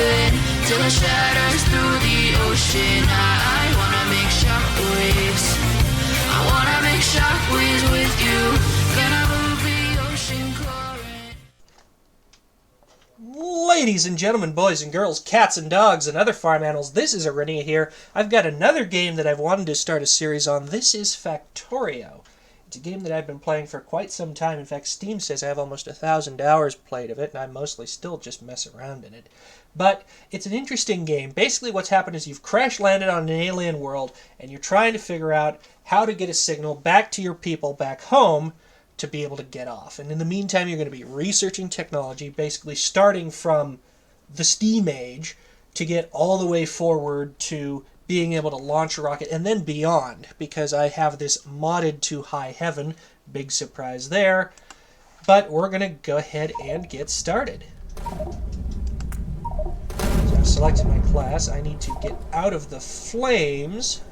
open till it shatters through the ocean. I wanna make shockwaves. I wanna make shockwaves with you. Gonna move the ocean current. Ladies and gentlemen, boys and girls, cats and dogs, and other farm animals, this is Arenia here. I've got another game that I've wanted to start a series on. This is Factorio. It's a game that I've been playing for quite some time. In fact, Steam says I have almost 1,000 hours played of it, and I mostly still just mess around in it. But it's an interesting game. Basically what's happened is you've crash-landed on an alien world, and you're trying to figure out how to get a signal back to your people back home to be able to get off. And in the meantime, you're going to be researching technology, basically starting from the Steam Age to get all the way forward to being able to launch a rocket, and then beyond, because I have this modded to high heaven. Big surprise there. But we're going to go ahead and get started. So I've selected my class. I need to get out of the flames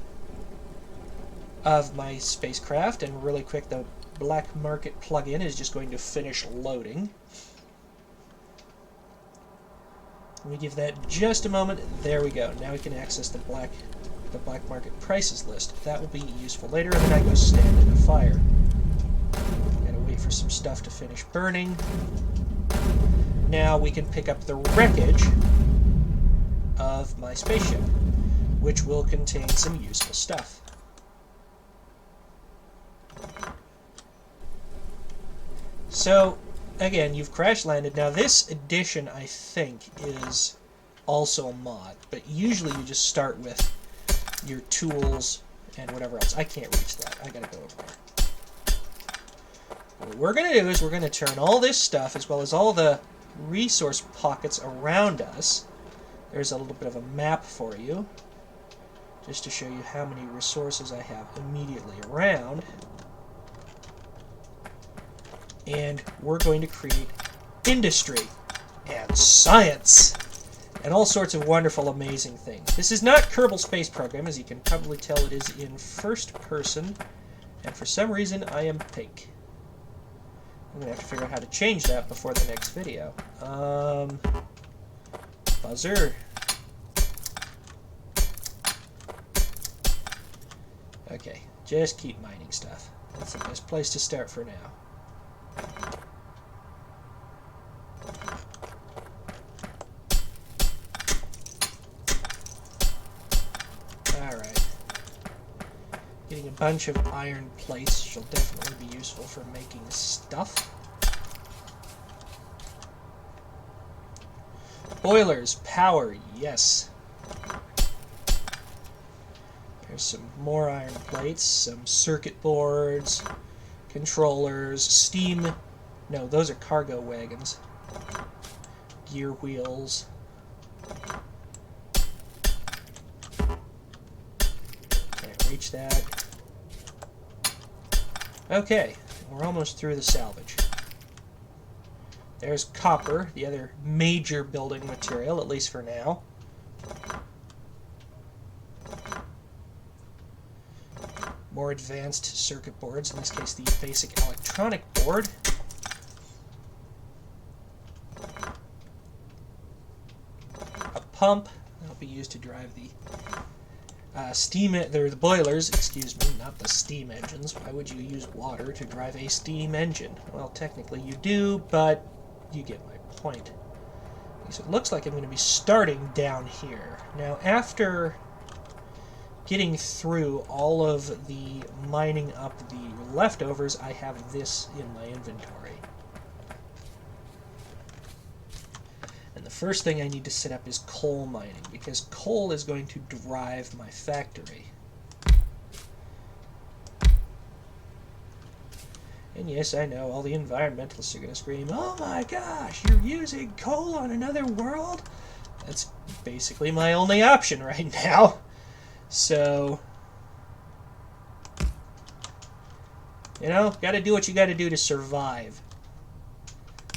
of my spacecraft, and really quick, the Black Market plugin is just going to finish loading. Let me give that just a moment. There we go. Now we can access the black market prices list. That will be useful later. And then I go stand in a fire. Gotta wait for some stuff to finish burning. Now we can pick up the wreckage of my spaceship, which will contain some useful stuff. So, again, you've crash landed. Now this edition, I think, is also a mod, but usually you just start with your tools and whatever else. I can't reach that. I gotta go over there. What we're gonna do is we're gonna turn all this stuff, as well as all the resource pockets around us. There's a little bit of a map for you, just to show you how many resources I have immediately around. And we're going to create industry and science and all sorts of wonderful, amazing things. This is not Kerbal Space Program. As you can probably tell, it is in first person, and for some reason I am pink. I'm going to have to figure out how to change that before the next video. Buzzer. Okay, just keep mining stuff. That's the best place to start for now. Alright. Getting a bunch of iron plates shall definitely be useful for making stuff. Boilers, power, yes. There's some more iron plates, some circuit boards, controllers, steam... No, those are cargo wagons. Gear wheels. Can't reach that. Okay, we're almost through the salvage. There's copper, the other major building material, at least for now. More advanced circuit boards, in this case the basic electronic board. A pump, that'll be used to drive the the boilers, excuse me, not the steam engines. Why would you use water to drive a steam engine? Well, technically you do, but you get my point. So it looks like I'm going to be starting down here. Now, after getting through all of the mining up the leftovers, I have this in my inventory. And the first thing I need to set up is coal mining, because coal is going to drive my factory. And yes, I know, all the environmentalists are going to scream, "Oh my gosh, you're using coal on another world?" That's basically my only option right now. So, you know, gotta do what you gotta do to survive.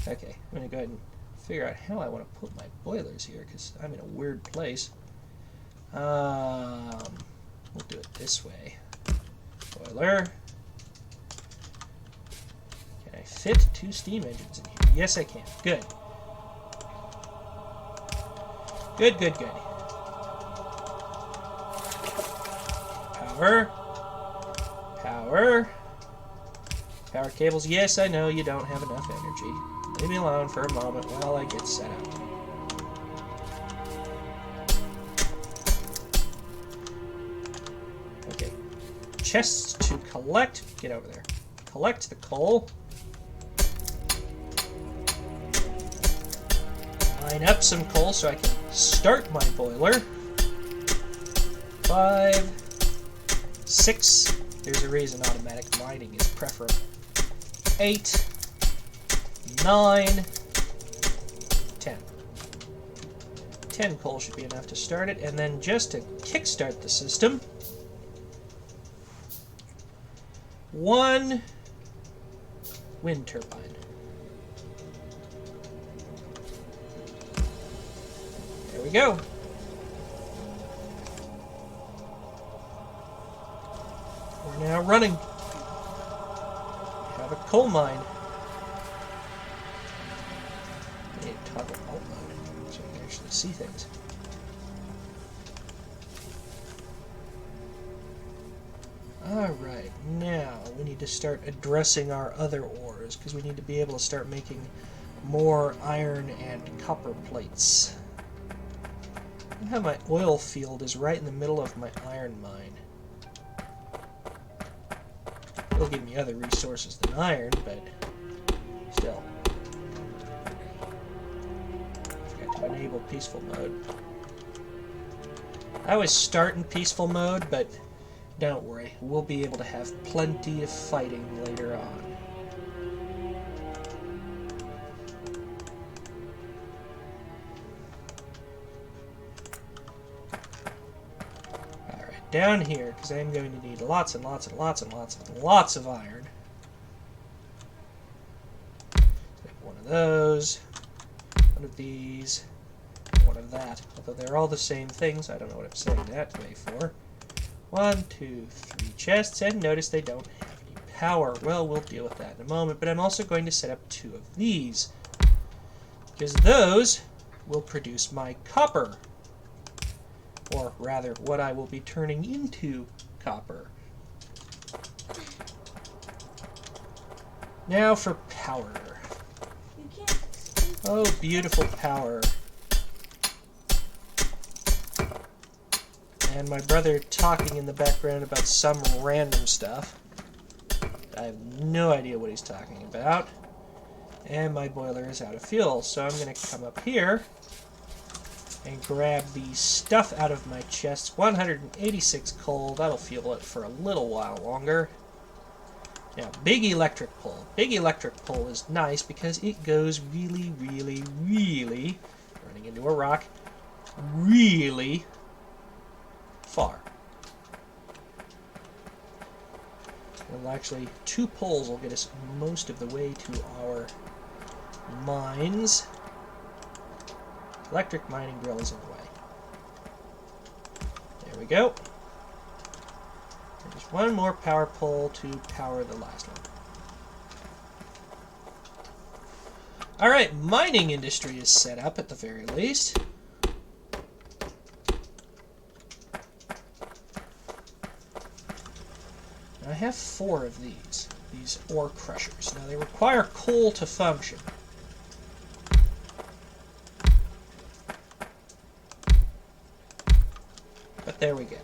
Okay, I'm gonna go ahead and figure out how I want to put my boilers here, because I'm in a weird place. We'll do it this way. Boiler. Can I fit 2 steam engines in here? Yes, I can. Good. Good, good, good. Power. Power. Power cables. Yes, I know you don't have enough energy. Leave me alone for a moment while I get set up. Okay. Chests to collect. Get over there. Collect the coal. Mine up some coal so I can start my boiler. 5, 6. There's a reason automatic mining is preferable. 8, 9, 10. 10 coal should be enough to start it, and then just to kickstart the system, 1 wind turbine. There we go. We're now running. Have a coal mine. I need to toggle alt mode so I can actually see things. Alright, now we need to start addressing our other ores because we need to be able to start making more iron and copper plates. I have my oil field is right in the middle of my iron mine. It'll give me other resources than iron, but still. Forgot to enable peaceful mode. I always start in peaceful mode, but don't worry, we'll be able to have plenty of fighting later on. Alright, down here, because I'm going to need lots and lots and lots and lots and lots of iron. One of those, one of these, one of that. Although they're all the same things, I don't know what I'm saying that way for. 1, 2, 3 chests, and notice they don't have any power. Well, we'll deal with that in a moment, but I'm also going to set up 2 of these, because those will produce my copper. Or rather, what I will be turning into copper. Now for power. Oh, beautiful power. And my brother talking in the background about some random stuff. I have no idea what he's talking about. And my boiler is out of fuel, so I'm going to come up here and grab the stuff out of my chest. 186 coal, that'll fuel it for a little while longer. Now, big electric pole. Big electric pole is nice because it goes really, really, really, running into a rock, really far. Well, actually, 2 poles will get us most of the way to our mines. Electric mining drill is in the way. There we go. There's 1 more power pole to power the last one. Alright, mining industry is set up at the very least. I have 4 of these ore crushers. Now they require coal to function. But there we go.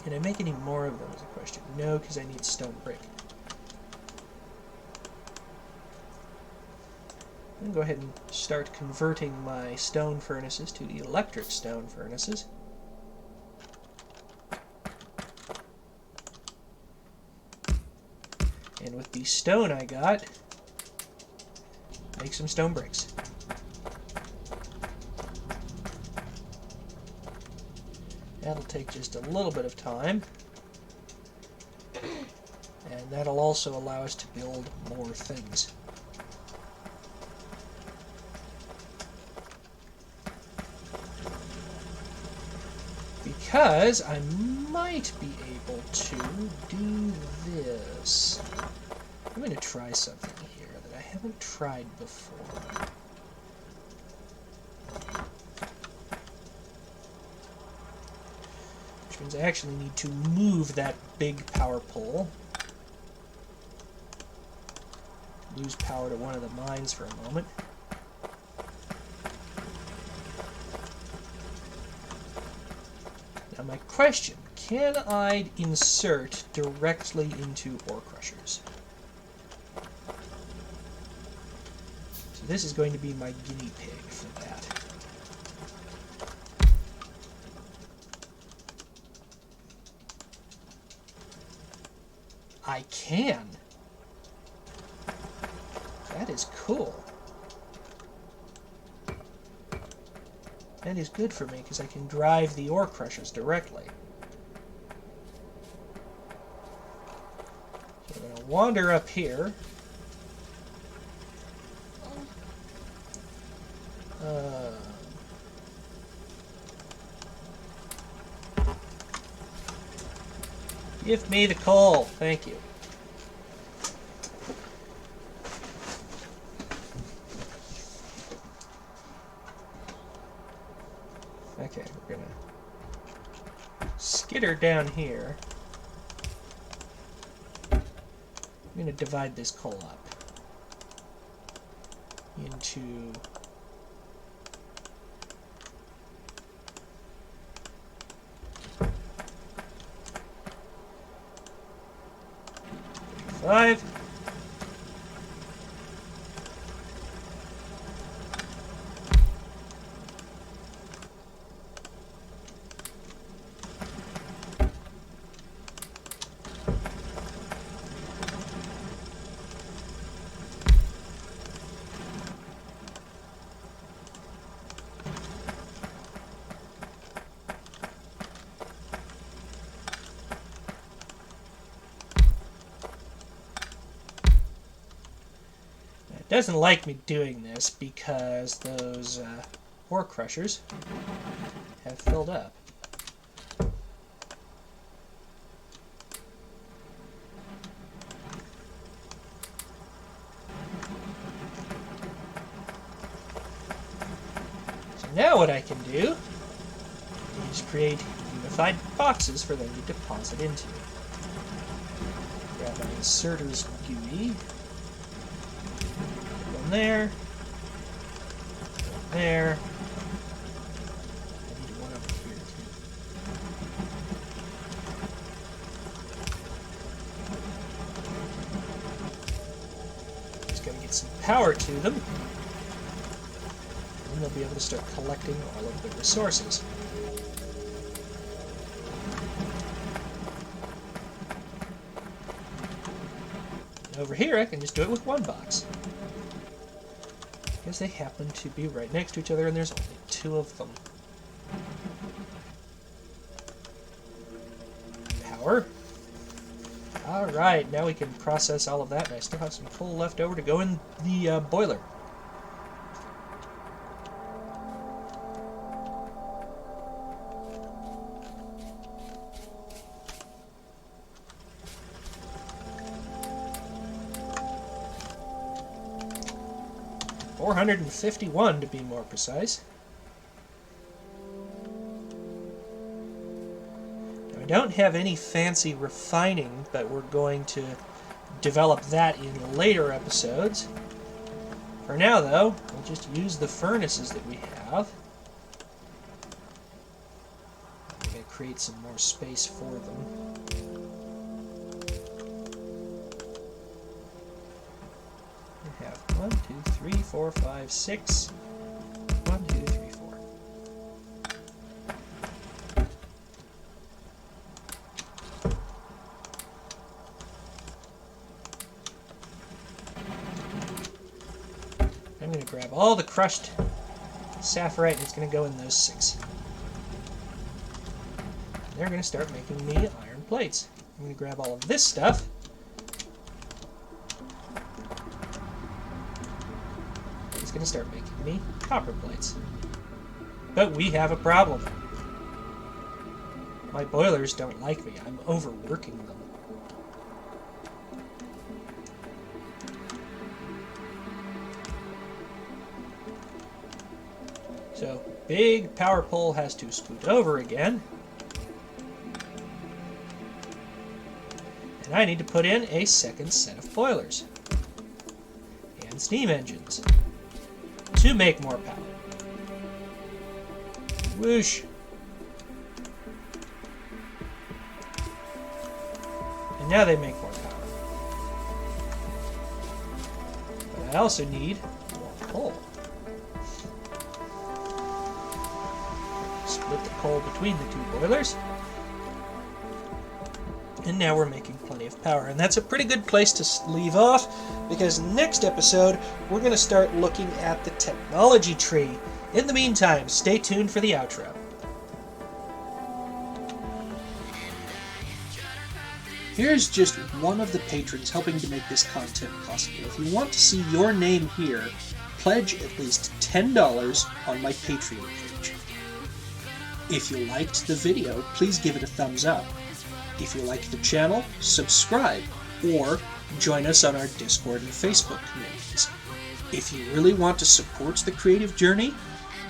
Can I make any more of them is a question. No, because I need stone brick. I'm going to go ahead and start converting my stone furnaces to electric stone furnaces. And with the stone I got, make some stone bricks. That'll take just a little bit of time. And that'll also allow us to build more things. Because I might be able to do this. I'm going to try something here that I haven't tried before. means I actually need to move that big power pole. Lose power to one of the mines for a moment. Now my question, can I insert directly into ore crushers? So this is going to be my guinea pig for that. I can. That is cool. That is good for me because I can drive the ore crushers directly. So I'm going to wander up here. Give me the coal. Thank you. Okay, we're gonna skitter down here. I'm gonna divide this coal up into five. Doesn't like me doing this because those ore crushers have filled up. So now what I can do is create unified boxes for them to deposit into. Grab my inserter's GUI. There. There. I need one over here too. Just gotta get some power to them. And they'll be able to start collecting all of the resources. And over here I can just do it with one box. Because they happen to be right next to each other and there's only two of them. Power. Alright, now we can process all of that, and I still have some coal left over to go in the boiler. $451 to be more precise. Now, I don't have any fancy refining, but we're going to develop that in later episodes. For now, though, we'll just use the furnaces that we have. I'm going to create some more space for them. We have 1, 2, 3, 4, 5, 6. 1, 2, 3, 4. I'm going to grab all the crushed sapphirite and it's going to go in those 6. And they're going to start making me iron plates. I'm going to grab all of this stuff. Going to start making me copper plates. But we have a problem. My boilers don't like me. I'm overworking them. So, big power pole has to scoot over again. And I need to put in a second set of boilers and steam engines to make more power. Whoosh. And now they make more power. But I also need more coal. Split the coal between the two boilers. And now we're making plenty of power. And that's a pretty good place to leave off, because next episode we're going to start looking at the technology tree. In the meantime, stay tuned for the outro. Here's just one of the patrons helping to make this content possible. If you want to see your name here, pledge at least $10 on my Patreon page. If you liked the video, please give it a thumbs up. If you like the channel, subscribe, or join us on our Discord and Facebook communities. If you really want to support the creative journey,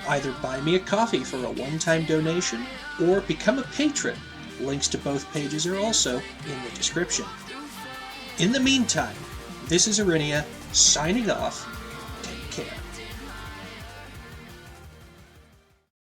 either buy me a coffee for a one-time donation, or become a patron. Links to both pages are also in the description. In the meantime, this is Arinia, signing off. Take care.